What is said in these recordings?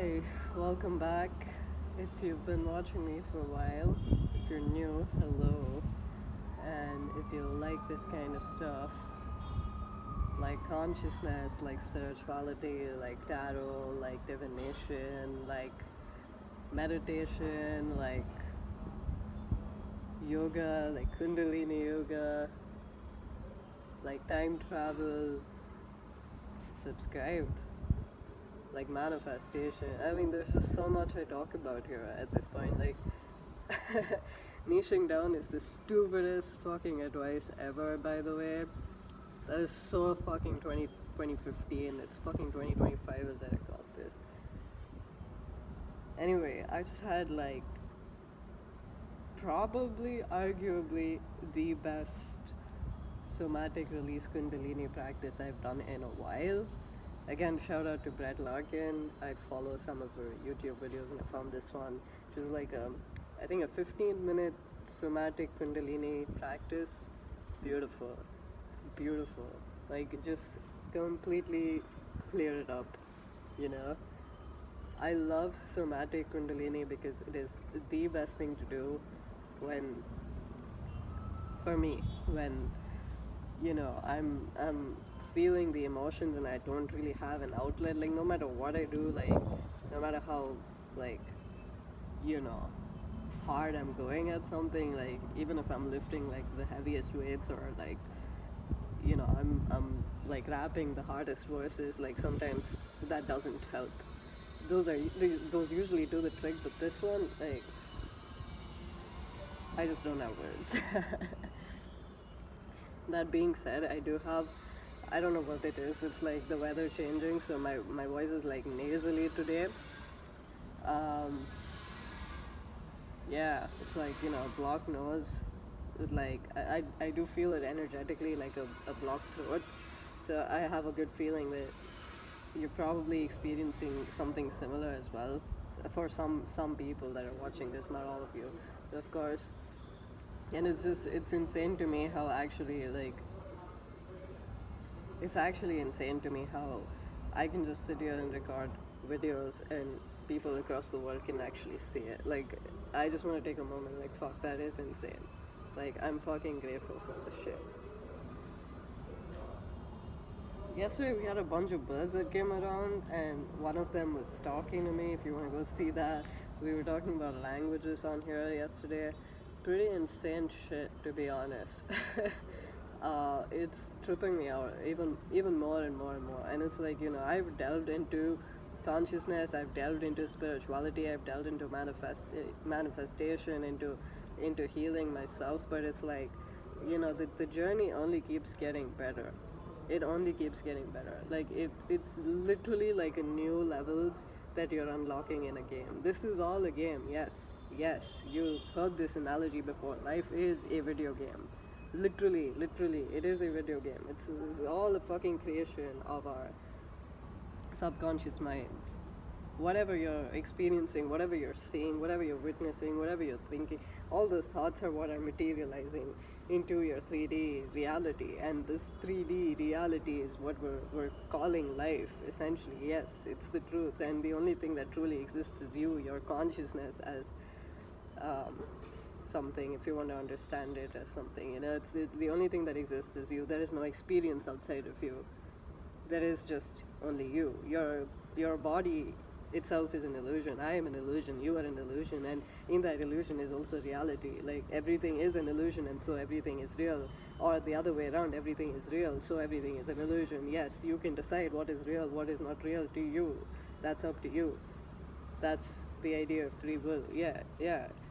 Hi, welcome back. If you've been watching me for a while, if you're new, hello. And if you like this kind of stuff, like consciousness, like spirituality, like tarot, like divination, like meditation, like yoga, like Kundalini yoga, like time travel, subscribe. Like manifestation. I mean, there's just so much I talk about here at this point. Like, niching down is the stupidest fucking advice ever, by the way. That is so fucking 2015. It's fucking 2025 as I record this. Anyway, I just had like probably, arguably, the best somatic release Kundalini practice I've done in a while. Again, shout out to Brett Larkin. I follow some of her YouTube videos and I found this one, which is like I think a 15-minute somatic Kundalini practice. Beautiful. Beautiful. Like, just completely clear it up, you know? I love somatic Kundalini because it is the best thing to do for me, when, you know, I'm feeling the emotions and I don't really have an outlet. Like, no matter what I do, like, no matter how, like, you know, hard I'm going at something, like, even if I'm lifting like the heaviest weights, or like, you know, I'm like rapping the hardest verses, like, sometimes that doesn't help. Those usually do the trick, but this one, like, I just don't have words. That being said, I don't know what it is. It's like the weather changing, so my voice is like nasally today. Yeah, it's like, you know, blocked nose. Like, I do feel it energetically, like a blocked throat. So I have a good feeling that you're probably experiencing something similar as well. For some people that are watching this, not all of you, of course. And it's insane to me how actually, like, it's actually insane to me how I can just sit here and record videos and people across the world can actually see it. Like, I just want to take a moment, like, fuck, that is insane. Like, I'm fucking grateful for this shit. Yesterday we had a bunch of birds that came around and one of them was talking to me. If you want to go see that, we were talking about languages on here yesterday. Pretty insane shit, to be honest. It's tripping me out even more and more and more. And it's like, you know, I've delved into consciousness, I've delved into spirituality, I've delved into manifestation, into healing myself, but it's like, you know, the journey only keeps getting better. It only keeps getting better. Like, it's literally like a new levels that you're unlocking in a game. This is all a game. Yes, you've heard this analogy before. Life is a video game. Literally, it is a video game. It's all a fucking creation of our subconscious minds. Whatever you're experiencing, whatever you're seeing, whatever you're witnessing, whatever you're thinking, all those thoughts are what are materializing into your 3D reality. And this 3D reality is what we're calling life, essentially. Yes, it's the truth. And the only thing that truly exists is you, your consciousness, as something, if you want to understand it as something. You know, the only thing that exists is you. There is no experience outside of you. There is just only you. Your body itself is an illusion. I am an illusion. You are an illusion. And in that illusion is also reality. Like, everything is an illusion, and so everything is real. Or the other way around, everything is real, so everything is an illusion. Yes, you can decide what is real, what is not real to you. That's up to you. That's the idea of free will. Yeah.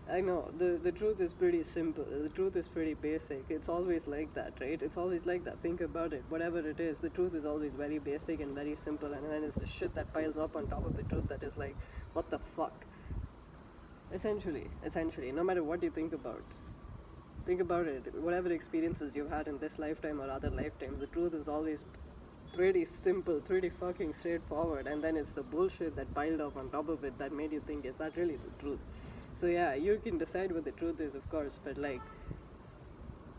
I know, the truth is pretty simple. The truth is pretty basic. It's always like that, right? It's always like that. Think about it. Whatever it is, the truth is always very basic and very simple, and then it's the shit that piles up on top of the truth that is like, what the fuck? Essentially, no matter what you think about it, whatever experiences you've had in this lifetime or other lifetimes, the truth is always pretty simple, pretty fucking straightforward, and then it's the bullshit that piled up on top of it that made you think, is that really the truth? So yeah, you can decide what the truth is, of course, but like,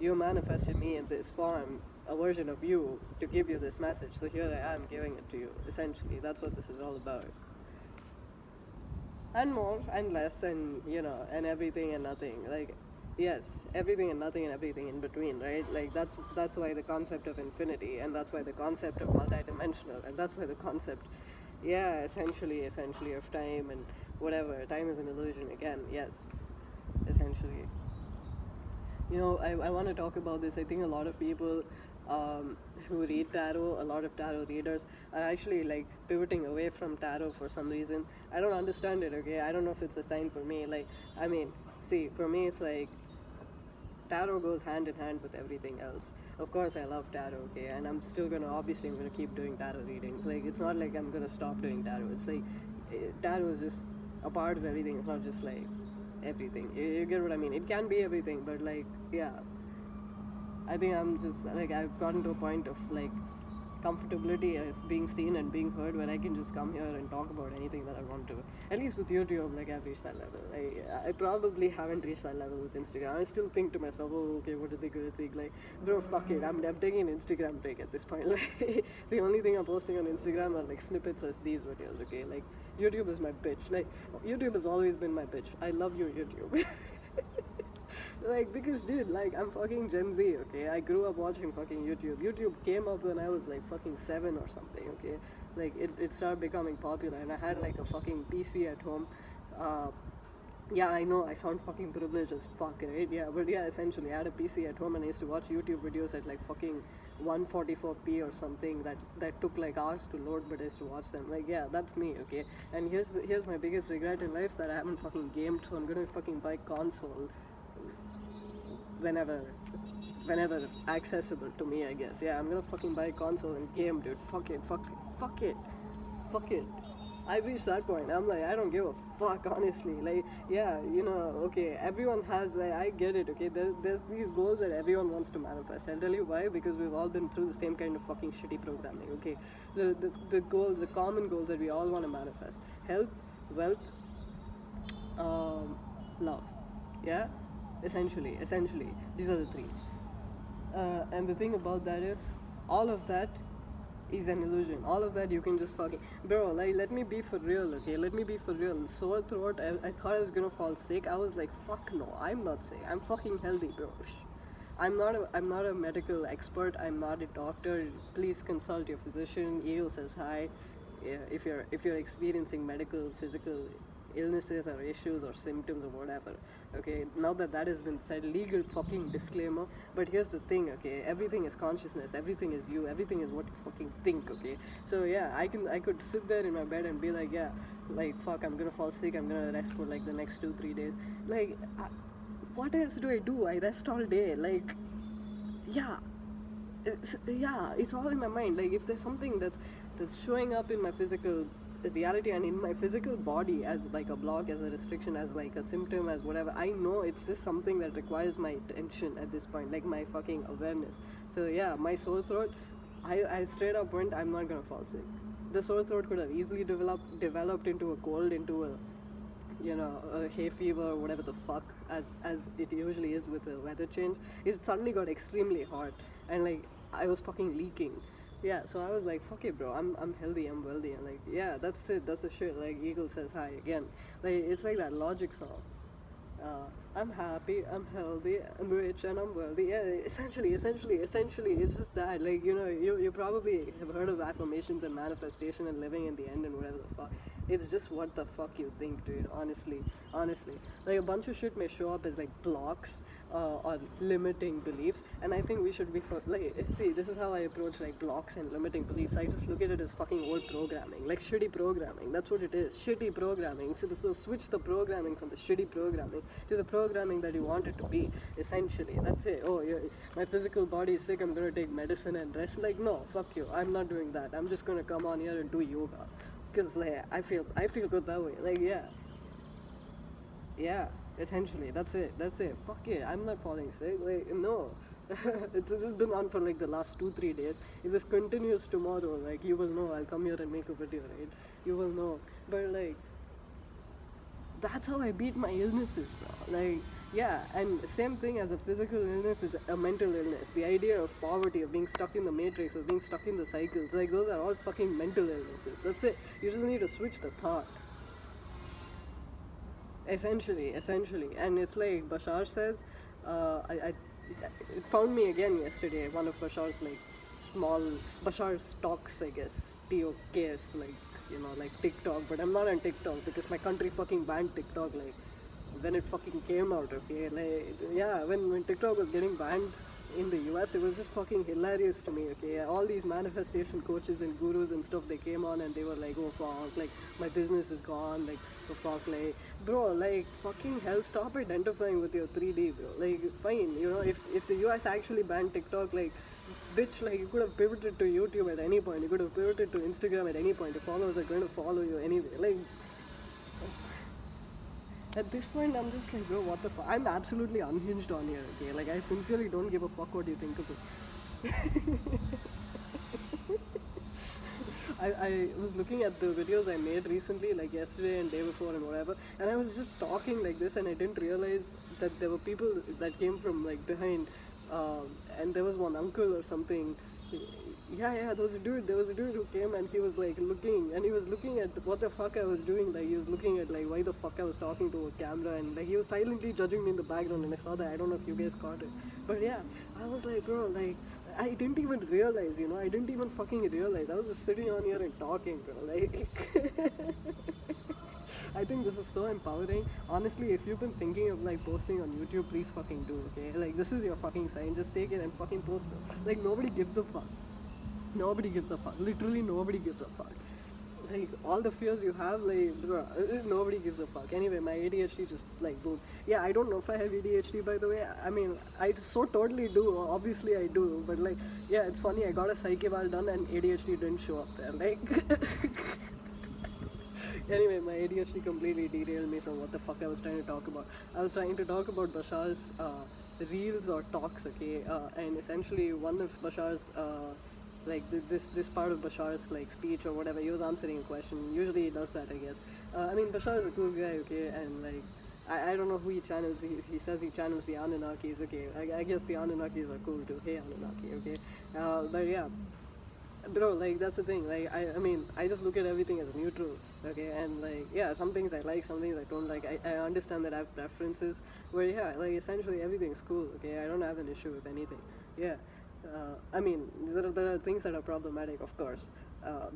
you manifested me in this form, a version of you, to give you this message, so here I am giving it to you. Essentially, that's what this is all about. and more and less, and and everything and nothing, like, yes, everything and nothing and everything in between, right? Like, that's why the concept of infinity, and that's why the concept of multidimensional, and that's why the concept, yeah, essentially of time and whatever. Time is an illusion again, yes, essentially. I want to talk about this. I think a lot of people who read tarot, a lot of tarot readers are actually like pivoting away from tarot for some reason. I don't understand it, okay? I don't know if it's a sign for me. Like, I mean, see, for me, it's like tarot goes hand in hand with everything else. Of course, I love tarot, okay? And I'm gonna keep doing tarot readings. Like, it's not like I'm gonna stop doing tarot. It's like, tarot is just a part of everything. It's not just like everything. You get what I mean? It can be everything, but like, yeah, I think I'm just like, I've gotten to a point of like comfortability of being seen and being heard, where I can just come here and talk about anything that I want to. At least with YouTube, like, I've reached that level. I probably haven't reached that level with Instagram. I still think to myself, oh, okay, what are they gonna think? Like, bro, fuck it, I'm taking an Instagram break at this point. Like, the only thing I'm posting on Instagram are like snippets of these videos, okay? Like, YouTube is my bitch. Like, YouTube has always been my bitch. I love you, YouTube. Like, because dude, like, I'm fucking Gen Z, okay? I grew up watching fucking YouTube. YouTube came up when I was like fucking 7 or something, okay? Like, it started becoming popular, and I had like a fucking PC at home. Yeah, I know I sound fucking privileged as fuck, right? Yeah, but yeah, essentially I had a PC at home, and I used to watch YouTube videos at like fucking 144p or something that took like hours to load, but I used to watch them. Like, yeah, that's me, okay? And here's my biggest regret in life, that I haven't fucking gamed, so I'm gonna fucking buy console whenever accessible to me, I guess. Yeah, I'm gonna fucking buy a console and game, dude. Fuck it. I've reached that point. I'm like, I don't give a fuck, honestly. Like, yeah, okay, everyone has, I get it, okay? There's these goals that everyone wants to manifest. I'll tell you why, because we've all been through the same kind of fucking shitty programming, okay? The goals, the common goals that we all want to manifest: health, wealth, love. Yeah? Essentially, these are the three. And the thing about that is, all of that is an illusion. All of that you can just fucking, bro, like, let me be for real, okay? Let me be for real. Sore throat, I thought I was gonna fall sick. I was like, fuck no, I'm not sick. I'm fucking healthy, bro. I'm not a medical expert. I'm not a doctor. Please consult your physician. Eagle says hi. Yeah, if you're experiencing medical, physical illnesses or issues or symptoms or whatever, okay? Now that has been said, legal fucking disclaimer. But here's the thing, okay? Everything is consciousness, everything is you, everything is what you fucking think, okay? So yeah, I could sit there in my bed and be like, yeah, like, fuck, I'm gonna fall sick, I'm gonna rest for like the next 2-3 days. Like, what else do? I rest all day. Like, yeah, it's all in my mind. Like, if there's something that's showing up in my physical reality and in my physical body as like a block, as a restriction, as like a symptom, as whatever, I know it's just something that requires my attention at this point, like my fucking awareness. So yeah, my sore throat, I straight up went, I'm not gonna fall sick. The sore throat could have easily developed into a cold, into a hay fever or whatever the fuck, as it usually is with the weather change. It suddenly got extremely hot, and like, I was fucking leaking. Yeah, so I was like, fuck it, bro, I'm healthy, I'm wealthy, and like, yeah, that's it, that's the shit. Like, Eagle says hi again. Like, it's like that Logic song. I'm happy, I'm healthy, I'm rich, and I'm wealthy. Yeah, essentially, it's just that. Like, you probably have heard of affirmations and manifestation and living in the end and whatever the fuck. It's just what the fuck you think, dude. Honestly, like, a bunch of shit may show up as like blocks or limiting beliefs, and I think we should be see, this is how I approach like blocks and limiting beliefs. I just look at it as fucking old programming, like shitty programming. That's what it is, shitty programming. So switch the programming from the shitty programming to the programming that you want it to be. Essentially, that's it. Oh, my physical body is sick, I'm gonna take medicine and rest. Like, no, fuck you, I'm not doing that. I'm just gonna come on here and do yoga, because like, I feel good that way. Like, yeah, essentially, that's it. Fuck it, I'm not falling sick. Like, no. It's been on for like the last 2-3 days. If this continues tomorrow, like, you will know. I'll come here and make a video, right? You will know. But like, that's how I beat my illnesses, bro. Like, yeah, and same thing as a physical illness is a mental illness. The idea of poverty, of being stuck in the matrix, of being stuck in the cycles, like, those are all fucking mental illnesses. That's it. You just need to switch the thought. Essentially, and it's like Bashar says, I it found me again yesterday. One of Bashar's like small Bashar's talks, I guess, TOKs, like like TikTok. But I'm not on TikTok because my country fucking banned TikTok like when it fucking came out. Okay, like yeah, when TikTok was getting banned in the US, it was just fucking hilarious to me. Okay, all these manifestation coaches and gurus and stuff, they came on and they were like, oh fuck, like my business is gone, like oh fuck, like bro, like fucking hell, stop identifying with your 3D, bro. Like fine, if the US actually banned TikTok, like bitch, like you could have pivoted to YouTube at any point, you could have pivoted to Instagram at any point. The followers are going to follow you anyway. Like at this point, I'm just like, bro, what the fuck? I'm absolutely unhinged on here, okay? Like, I sincerely don't give a fuck what you think of it. I was looking at the videos I made recently, like yesterday and day before and whatever, and I was just talking like this, and I didn't realize that there were people that came from like behind, and there was one uncle or something. Yeah, there was a dude who came and he was like looking, and he was looking at what the fuck I was doing. Like he was looking at like why the fuck I was talking to a camera, and like he was silently judging me in the background, and I saw that. I don't know if you guys caught it, but yeah, I was like, bro, like I didn't even realize, I didn't even fucking realize. I was just sitting on here and talking, bro, like I think this is so empowering. Honestly, if you've been thinking of like posting on YouTube, please fucking do, okay? Like this is your fucking sign. Just take it and fucking post, bro. Like nobody gives a fuck. Nobody gives a fuck. Literally nobody gives a fuck. Like all the fears you have, like bro, nobody gives a fuck. Anyway, my ADHD just like boom. Yeah, I don't know if I have ADHD, by the way. I mean, I so totally do. Obviously I do. But like, yeah, it's funny. I got a psych eval done and ADHD didn't show up there. Like anyway, my ADHD completely derailed me from what the fuck I was trying to talk about. I was trying to talk about Bashar's reels or talks, okay? And essentially one of Bashar's like this part of Bashar's like speech or whatever, he was answering a question. Usually he does that, I guess. I mean, Bashar is a cool guy, okay, and like I don't know who he channels. He says he channels the Anunnakis, okay. I guess the Anunnakis are cool too. Hey Anunnaki, okay. But yeah, bro, like that's the thing. Like I mean, I just look at everything as neutral, okay. And like yeah, some things I like, some things I don't like. I understand that I have preferences, but yeah, like essentially everything's cool, okay. I don't have an issue with anything. Yeah. I mean, there are things that are problematic, of course,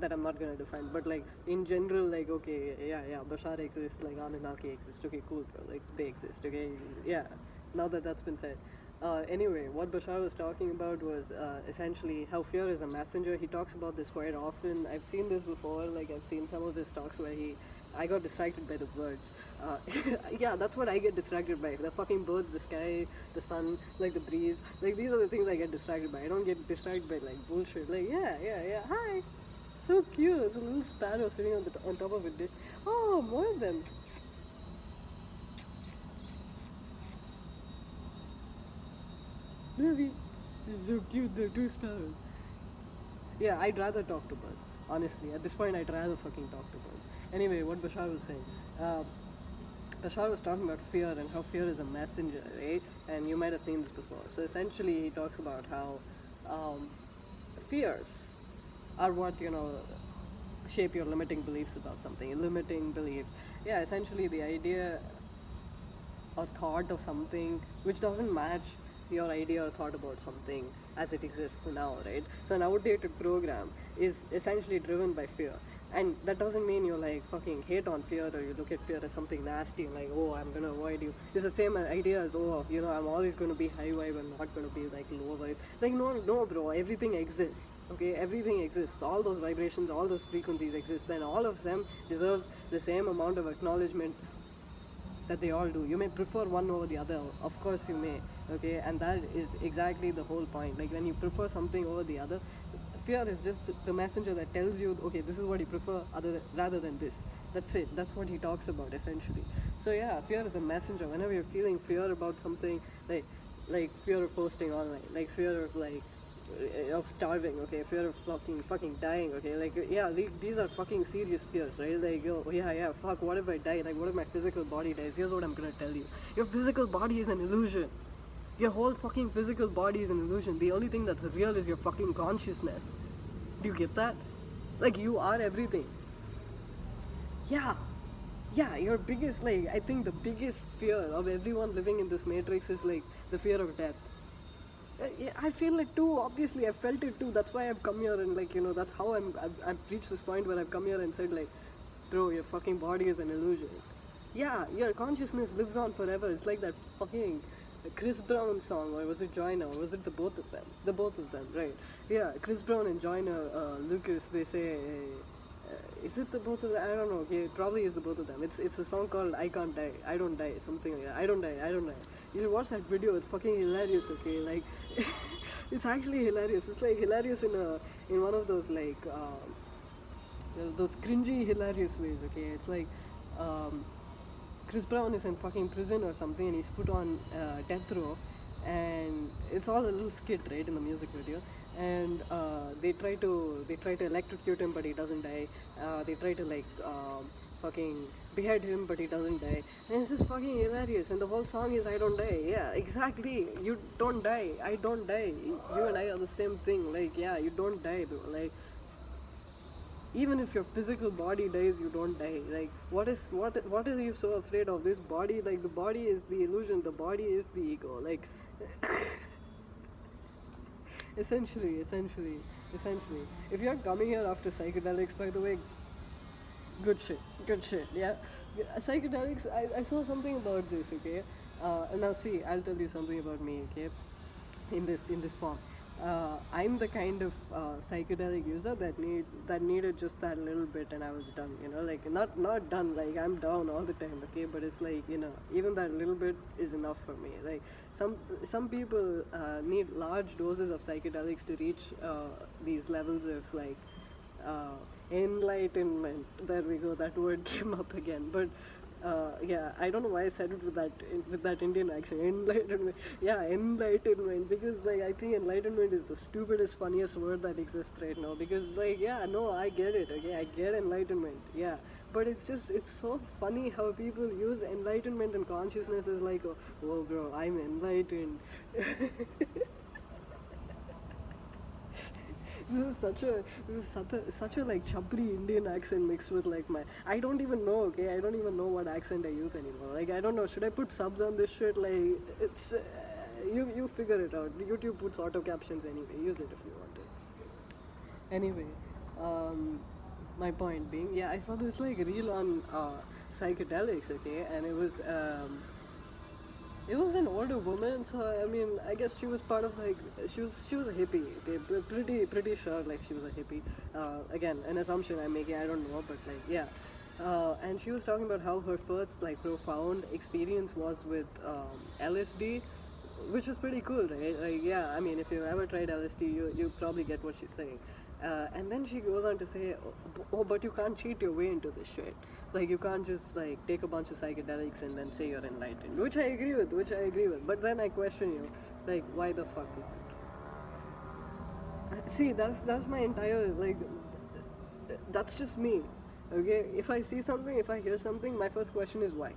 that I'm not gonna define. But like in general, like okay, yeah, Bashar exists, like Anunnaki exists. Okay, cool, bro. Like they exist. Okay, yeah. Now that that's been said, anyway, what Bashar was talking about was essentially how fear is a messenger. He talks about this quite often. I've seen this before. Like I've seen some of his talks where I got distracted by the birds. Yeah, that's what I get distracted by. The fucking birds, the sky, the sun, like the breeze. Like these are the things I get distracted by. I don't get distracted by like bullshit. Like yeah. Hi, so cute. There's a little sparrow sitting on top of a dish. Oh, more of them. They're so cute. They're two sparrows. Yeah, I'd rather talk to birds. Honestly, at this point, I'd rather fucking talk to birds. Anyway, what Bashar was saying. Bashar was talking about fear and how fear is a messenger, right? And you might have seen this before. So essentially, he talks about how fears are what, shape your limiting beliefs about something. Limiting beliefs. Yeah, essentially the idea or thought of something which doesn't match your idea or thought about something as it exists now, right? So an outdated program is essentially driven by fear. And that doesn't mean you like fucking hate on fear or you look at fear as something nasty and like, oh, I'm gonna avoid you. It's the same idea as, oh, I'm always gonna be high vibe and not gonna be like low vibe. Like, no, bro, everything exists, okay? Everything exists. All those vibrations, all those frequencies exist, and all of them deserve the same amount of acknowledgement that they all do. You may prefer one over the other, of course you may, okay? And that is exactly the whole point. Like when you prefer something over the other, fear is just the messenger that tells you, okay, this is what you prefer rather than this. That's it. That's what he talks about essentially. So yeah, fear is a messenger. Whenever you're feeling fear about something, like fear of posting online, like fear of of starving, okay, fear of fucking dying, okay, like yeah, these are fucking serious fears, right? Like yeah, fuck, what if I die? Like what if my physical body dies? Here's what I'm gonna tell you: your physical body is an illusion. Your whole fucking physical body is an illusion. The only thing that's real is your fucking consciousness. Do you get that? Like you are everything. Yeah, Yeah, your biggest, like, I think the biggest fear of everyone living in this matrix is like the fear of death. Yeah, I feel it too. Obviously, I felt it too. That's why I've come here, and like, that's how I've reached this point where I've come here and said like, bro, your fucking body is an illusion. Yeah, your consciousness lives on forever. It's like that fucking Chris Brown song, or was it Joyner, or was it the both of them? The both of them, right? Yeah, Chris Brown and Joyner, Lucas. They say, is it the both of them? I don't know. Okay, it probably is the both of them. It's a song called "I Can't Die, I Don't Die," something like that. I don't die, I don't die. You should watch that video. It's fucking hilarious. Okay, like, it's actually hilarious. It's like hilarious in one of those like. Those cringy, hilarious ways. Okay, it's like Chris Brown is in fucking prison or something, and he's put on death row, and it's all a little skit, right, in the music video. And they try to electrocute him, but he doesn't die. They try to like fucking behead him, but he doesn't die. And it's just fucking hilarious. And the whole song is "I don't die." Yeah, exactly. You don't die. I don't die. You and I are the same thing. Like, yeah, you don't die, bro. Like, even if your physical body dies, you don't die. Like, what are you so afraid of? This body, like, the body is the illusion, the body is the ego. Like, essentially, if you're coming here after psychedelics, by the way, good shit. Yeah, psychedelics, I saw something about this. Okay, and now see, I'll tell you something about me. Okay, in this form. I'm the kind of psychedelic user that needed just that little bit, and I was done. Like, not done. Like, I'm down all the time. Okay, but it's like, even that little bit is enough for me. Like, some people need large doses of psychedelics to reach these levels of like enlightenment. There we go. That word came up again, but. Yeah, I don't know why I said it with that Indian accent. Enlightenment, yeah, enlightenment. Because like, I think enlightenment is the stupidest, funniest word that exists right now. Because like, yeah, no, I get it. Okay, I get enlightenment. Yeah, but it's so funny how people use enlightenment and consciousness as like, oh bro, I'm enlightened. This is such a like chubby Indian accent mixed with like my, I don't even know. Okay, I don't even know what accent I use anymore. Like, I don't know, should I put subs on this shit? Like, it's you figure it out. YouTube puts auto captions anyway. Use it if you want it. Anyway, my point being, yeah, I saw this like reel on psychedelics. Okay, and it was an older woman, so I mean, I guess she was part of like, she was a hippie. Okay, pretty sure like she was a hippie. Again, an assumption I'm making. I don't know, but like, yeah. And she was talking about how her first like profound experience was with LSD, which is pretty cool, right? Like, yeah, I mean, if you've ever tried LSD, you probably get what she's saying. And then she goes on to say, but you can't cheat your way into this shit. Like, you can't just like take a bunch of psychedelics and then say you're enlightened, which I agree with. But then I question you, like, why the fuck not? See, that's my entire like, that's just me. Okay, if I see something, if I hear something, my first question is why.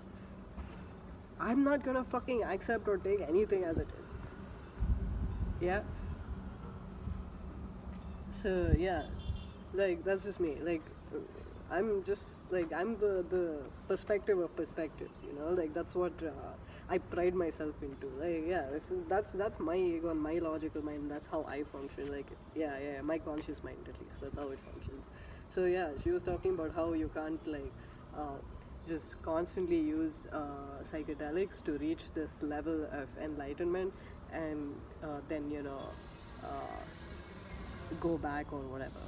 I'm not gonna fucking accept or take anything as it is. Yeah. So yeah, like, that's just me. Like, I'm just like, I'm the perspective of perspectives. Like, that's what I pride myself into. Like, yeah, that's my ego and my logical mind. That's how I function. Like, yeah, my conscious mind, at least. That's how it functions. So yeah, she was talking about how you can't like just constantly use psychedelics to reach this level of enlightenment, and then go back or whatever.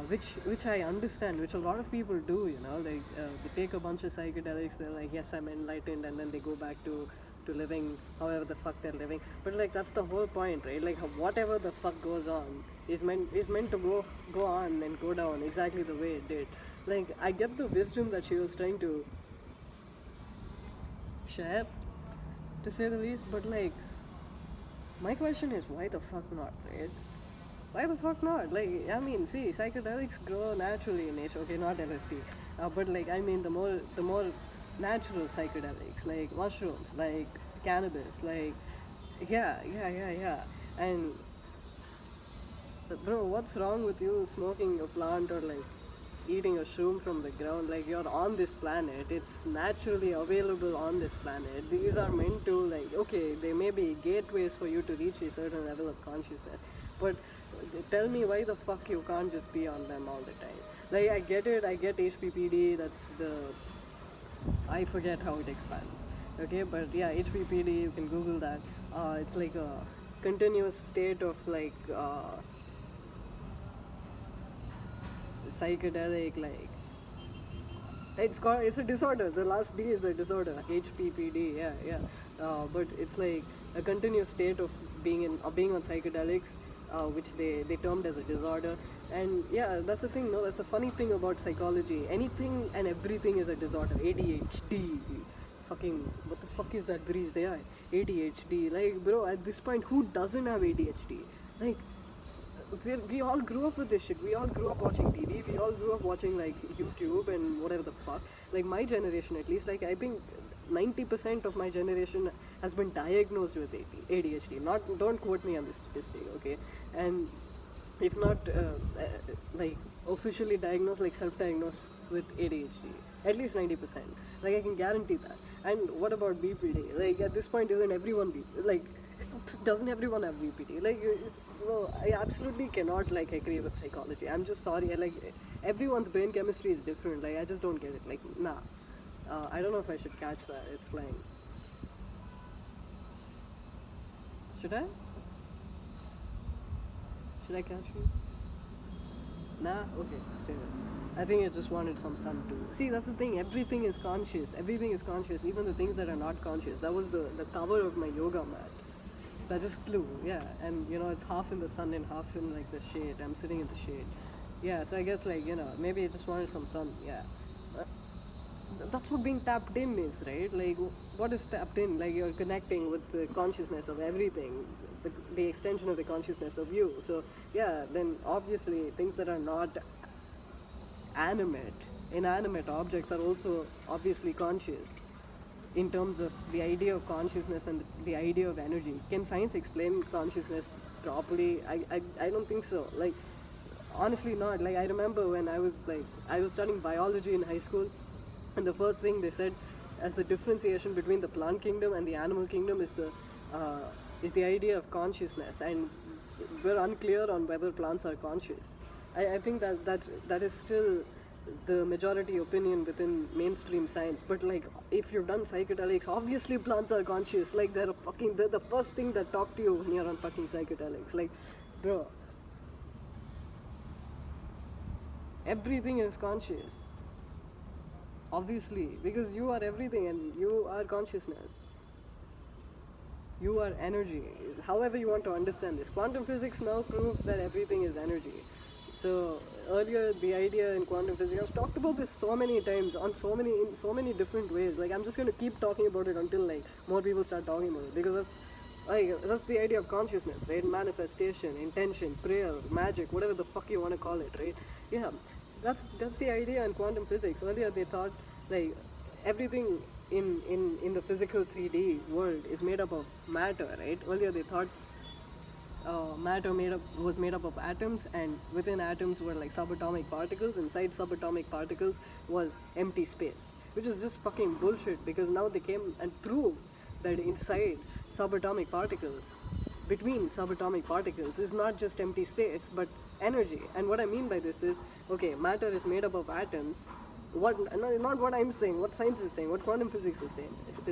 Which I understand, which a lot of people do. Like, they take a bunch of psychedelics, they're like, yes, I'm enlightened, and then they go back to living however the fuck they're living. But like, that's the whole point, right? Like, whatever the fuck goes on is meant to go on and go down exactly the way it did. Like, I get the wisdom that she was trying to share, to say the least, but like, my question is, why the fuck not, right? Why the fuck not? Like, I mean, see, psychedelics grow naturally in nature. Okay, not LSD, but like, I mean, the more natural psychedelics, like mushrooms, like cannabis, like, yeah. And bro, what's wrong with you smoking a plant or like eating a shroom from the ground. Like, you're on this planet, it's naturally available on this planet. These are meant to, like, okay, they may be gateways for you to reach a certain level of consciousness, but tell me why the fuck you can't just be on them all the time. Like, I get it, I get HPPD, that's the, I forget how it expands, okay, but yeah, HPPD, you can Google that. It's like a continuous state of like psychedelic, like, it's a disorder. The last D is a disorder, HPPD. But it's like a continuous state of being on psychedelics, which they termed as a disorder. And yeah, that's the thing. No, that's the funny thing about psychology. Anything and everything is a disorder. ADHD. Fucking, what the fuck is that breeze? Yeah, ADHD. Like, bro, at this point, who doesn't have ADHD? Like, we all grew up with this shit. We all grew up watching TV. We all grew up watching like YouTube and whatever the fuck. Like, my generation, at least, like, I think 90% of my generation has been diagnosed with ADHD. Not, don't quote me on this statistic, okay? And if not like officially diagnosed, like self-diagnosed with ADHD, at least 90%. Like, I can guarantee that. And what about BPD? Like, at this point, isn't everyone like, doesn't everyone have BPD? Like, so I absolutely cannot like agree with psychology. I'm just sorry. Like, everyone's brain chemistry is different. Like, I just don't get it. Like, nah. I don't know if I should catch that. It's flying. Should I? Should I catch you? Nah? Okay, stay there. I think I just wanted some sun too. See, that's the thing. Everything is conscious. Everything is conscious. Even the things that are not conscious. That was the cover of my yoga mat. That just flew, yeah. And, you know, it's half in the sun and half in, like, the shade. I'm sitting in the shade. Yeah, so I guess, like, you know, maybe I just wanted some sun, yeah. That's what being tapped in is, right? Like, what is tapped in? Like, you're connecting with the consciousness of everything, the extension of the consciousness of you. So, yeah, then obviously things that are not inanimate objects are also obviously conscious in terms of the idea of consciousness and the idea of energy. Can science explain consciousness properly? I don't think so. Like, honestly not. Like, I remember when I was studying biology in high school, and the first thing they said as the differentiation between the plant kingdom and the animal kingdom is the idea of consciousness, and we're unclear on whether plants are conscious. I think that is still the majority opinion within mainstream science. But, like, if you've done psychedelics, obviously plants are conscious. Like, they're the first thing that talk to you when you're on fucking psychedelics. Like, bro, everything is conscious. Obviously, because you are everything and you are consciousness. You are energy. However you want to understand this. Quantum physics now proves that everything is energy. So earlier, the idea in quantum physics, I've talked about this so many times in so many different ways. Like, I'm just going to keep talking about it until, like, more people start talking about it, because that's the idea of consciousness, right? Manifestation, intention, prayer, magic, whatever the fuck you want to call it, right? Yeah, that's the idea in quantum physics. Earlier they thought, like, everything in the physical 3D world is made up of matter, right? Earlier they thought matter was made up of atoms, and within atoms were like subatomic particles. Inside subatomic particles was empty space, which is just fucking bullshit, because now they came and proved that inside subatomic particles, between subatomic particles, is not just empty space but energy. And what I mean by this is, okay, matter is made up of atoms. Not what I'm saying, what science is saying, what quantum physics is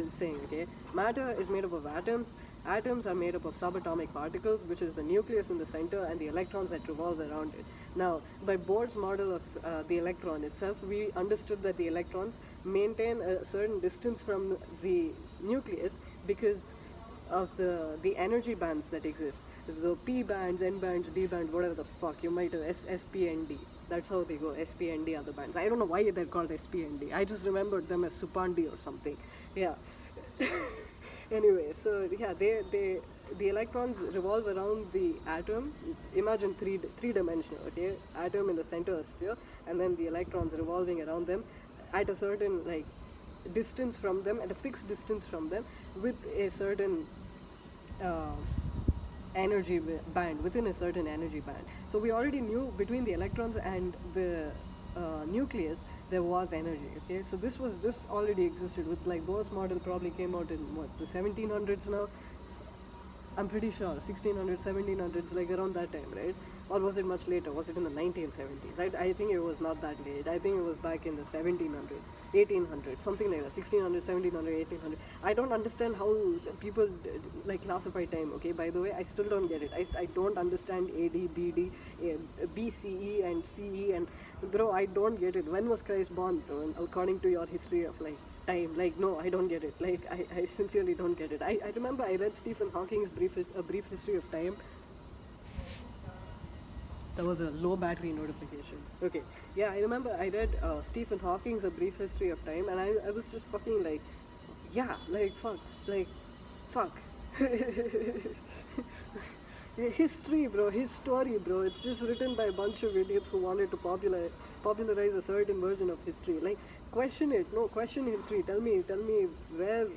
saying, okay? Matter is made up of atoms. Atoms are made up of subatomic particles, which is the nucleus in the center and the electrons that revolve around it. Now, by Bohr's model of the electron itself, we understood that the electrons maintain a certain distance from the nucleus because of the energy bands that exist. The P bands, N bands, D bands, whatever the fuck, you might have S, P, and D. That's how they go. SP and D are the bands. I don't know why they're called SP and D. I just remembered them as Supandi or something. Yeah. Anyway, so yeah, the electrons revolve around the atom. Imagine three-dimensional, okay? Atom in the center of sphere, and then the electrons revolving around them at a certain, like, distance from them, at a fixed distance from them, with a certain within a certain energy band. So we already knew between the electrons and the nucleus, there was energy. Okay, so this already existed. With like Bohr's model probably came out in what, the 1700s now. I'm pretty sure 1600s, 1700s, like around that time, right? Or was it much later? Was it in the 1970s? I think it was not that late. I think it was back in the 1700s, 1800s, something like that. 1600, 1700, 1800. I don't understand how people like classify time. Okay, by the way, I still don't get it. I don't understand AD, BD, BCE and CE, and bro, I don't get it. When was Christ born, bro? And according to your history of like time, like, no, I don't get it. Like, I sincerely don't get it. I remember I read Stephen Hawking's A Brief History of Time. That was a low battery notification. Okay, yeah, I remember I read Stephen Hawking's A Brief History of Time, and I was just fucking like, yeah, like, fuck. History, bro, his story, bro. It's just written by a bunch of idiots who wanted to popularize a certain version of history. Like, question it. No, question history. Tell me where.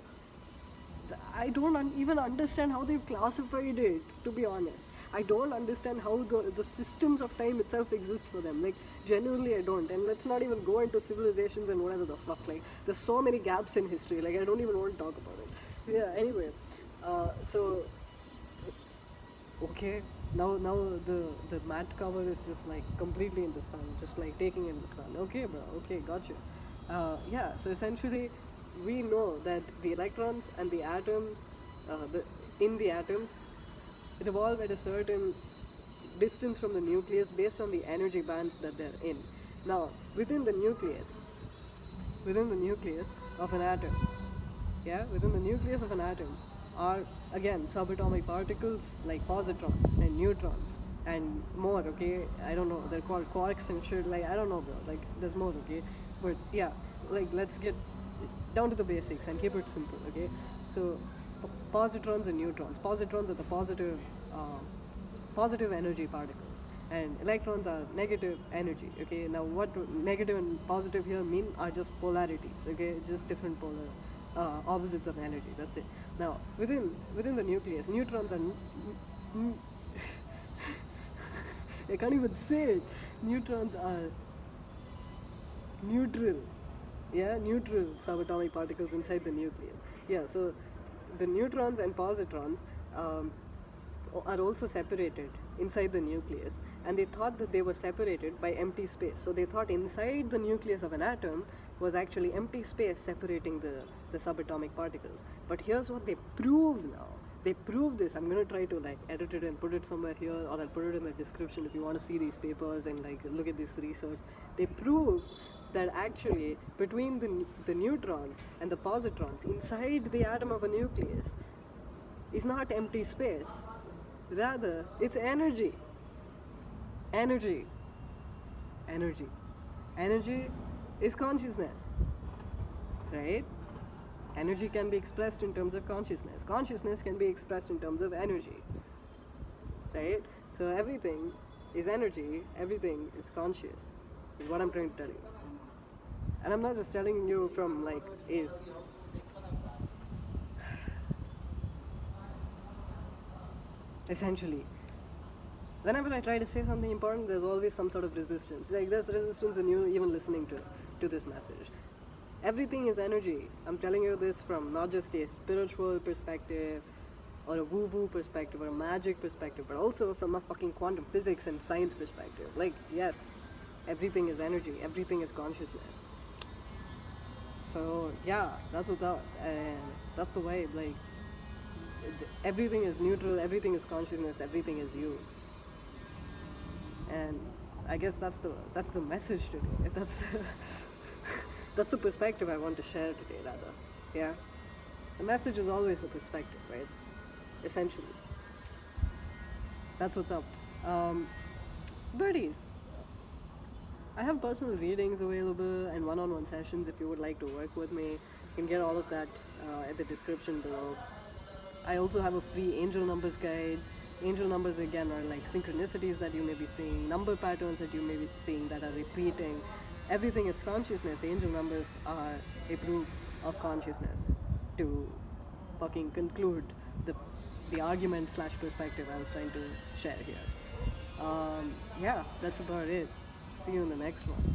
I don't even understand how they've classified it, to be honest. I don't understand how the systems of time itself exist for them. Like, genuinely, I don't. And let's not even go into civilizations and whatever the fuck. Like, there's so many gaps in history. Like, I don't even want to talk about it. Yeah, anyway. So, okay, now the mat cover is just like completely in the sun, just like taking in the sun. Okay, bro, okay, gotcha. Yeah, so essentially we know that the electrons and the atoms, in the atoms, revolve at a certain distance from the nucleus based on the energy bands that they're in. Now, within the nucleus of an atom, within the nucleus of an atom are, again, subatomic particles like positrons and neutrons and more. Okay, I don't know, they're called quarks and shit. Like, I don't know, bro, like, there's more. Okay, but yeah, like, let's get down to the basics and keep it simple. Okay, so positrons and neutrons. Positrons are the positive energy particles, and electrons are negative energy. Okay, now what negative and positive here mean are just polarities. Okay, it's just different polar opposites of energy. That's it. Now, within the nucleus, neutrons are I can't even say it. Neutrons are neutral subatomic particles inside the nucleus. Yeah, so the neutrons and positrons are also separated inside the nucleus, and they thought that they were separated by empty space. So they thought inside the nucleus of an atom was actually empty space separating the subatomic particles. But here's what they prove now. They prove this. I'm going to try to like edit it and put it somewhere here, or I'll put it in the description if you want to see these papers and like look at this research. They prove that actually between the neutrons and the positrons inside the atom of a nucleus is not empty space. Rather, it's energy. Energy is consciousness, right? Energy can be expressed in terms of consciousness. Consciousness can be expressed in terms of energy, right? So everything is energy, everything is conscious, is what I'm trying to tell you. And I'm not just telling you from like is. Essentially, whenever I try to say something important, there's always some sort of resistance. Like, there's resistance in you even listening to this message. Everything is energy. I'm telling you this from not just a spiritual perspective or a woo-woo perspective or a magic perspective, but also from a fucking quantum physics and science perspective. Like, yes, everything is energy. Everything is consciousness. So, yeah, that's what's up. And that's the vibe. Like, everything is neutral, everything is consciousness, everything is you. And I guess that's the message today. That's the perspective I want to share today, rather. Yeah, the message is always the perspective, right? Essentially, that's what's up. Birdies, I have personal readings available and one-on-one sessions. If you would like to work with me, you can get all of that at the description below. I also have a free angel numbers guide. Angel numbers, again, are like synchronicities that you may be seeing, number patterns that you may be seeing that are repeating. Everything is consciousness. Angel numbers are a proof of consciousness, to fucking conclude the argument / perspective I was trying to share here. Yeah, that's about it. See you in the next one.